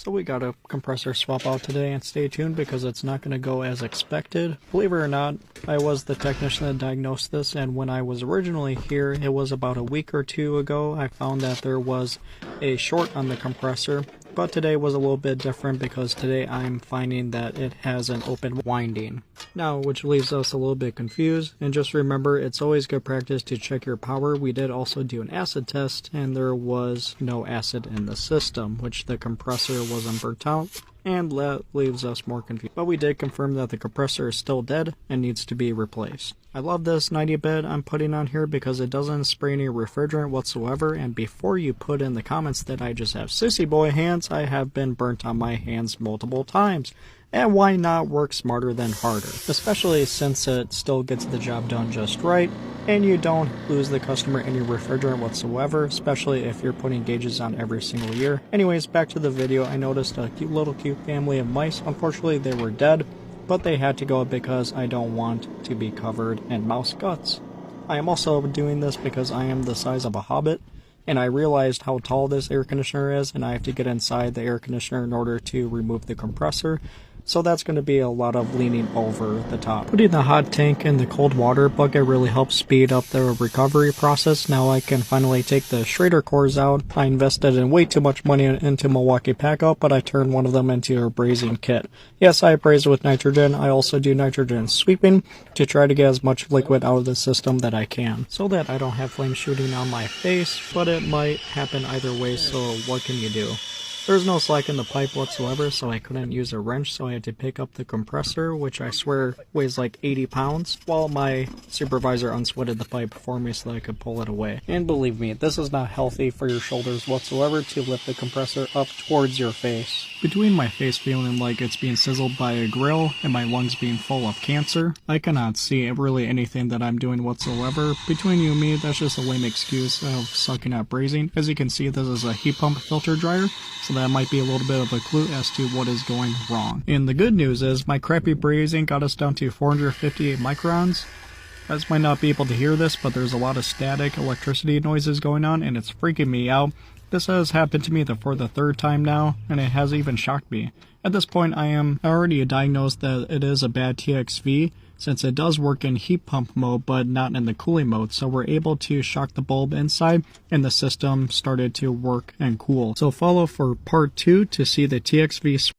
So we got a compressor swap out today, and stay tuned because it's not going to go as expected. Believe it or not, I was the technician that diagnosed this, and when I was originally here, it was about a week or two ago, I found that there was a short on the compressor. But today was a little bit different because today I'm finding that it has an open winding. Now, which leaves us a little bit confused, and just remember it's always good practice to check your power. We did also do an acid test and there was no acid in the system, which the compressor wasn't burnt out, and that leaves us more confused. But we did confirm that the compressor is still dead and needs to be replaced. I love this 90 bed I'm putting on here because it doesn't spray any refrigerant whatsoever, and before you put in the comments that I just have sissy boy hands, I have been burnt on my hands multiple times. And why not work smarter than harder? Especially since it still gets the job done just right, and you don't lose the customer any refrigerant whatsoever, especially if you're putting gauges on every single year. Anyways, back to the video. I noticed a cute family of mice. Unfortunately, they were dead, but they had to go because I don't want to be covered in mouse guts. I am also doing this because I am the size of a hobbit, and I realized how tall this air conditioner is, and I have to get inside the air conditioner in order to remove the compressor. So that's going to be a lot of leaning over the top. Putting the hot tank in the cold water bucket really helps speed up the recovery process. Now I can finally take the Schrader cores out. I invested in way too much money into Milwaukee Packout, but I turned one of them into a brazing kit. Yes, I braze with nitrogen. I also do nitrogen sweeping to try to get as much liquid out of the system that I can, so that I don't have flames shooting on my face, but it might happen either way, so what can you do? There's no slack in the pipe whatsoever, so I couldn't use a wrench, so I had to pick up the compressor, which I swear weighs like 80 pounds, while my supervisor unsweated the pipe for me so that I could pull it away. And believe me, this is not healthy for your shoulders whatsoever to lift the compressor up towards your face. Between my face feeling like it's being sizzled by a grill and my lungs being full of cancer, I cannot see really anything that I'm doing whatsoever. Between you and me, that's just a lame excuse of sucking at brazing. As you can see, this is a heat pump filter dryer, so that might be a little bit of a clue as to what is going wrong. And the good news is my crappy brazing got us down to 458 microns. You guys might not be able to hear this, but there's a lot of static electricity noises going on, and it's freaking me out. This has happened to me for the third time now, and it has even shocked me. At this point, I am already diagnosed that it is a bad TXV, since it does work in heat pump mode but not in the cooling mode, so we're able to shock the bulb inside and the system started to work and cool. So follow for part 2 to see the TXV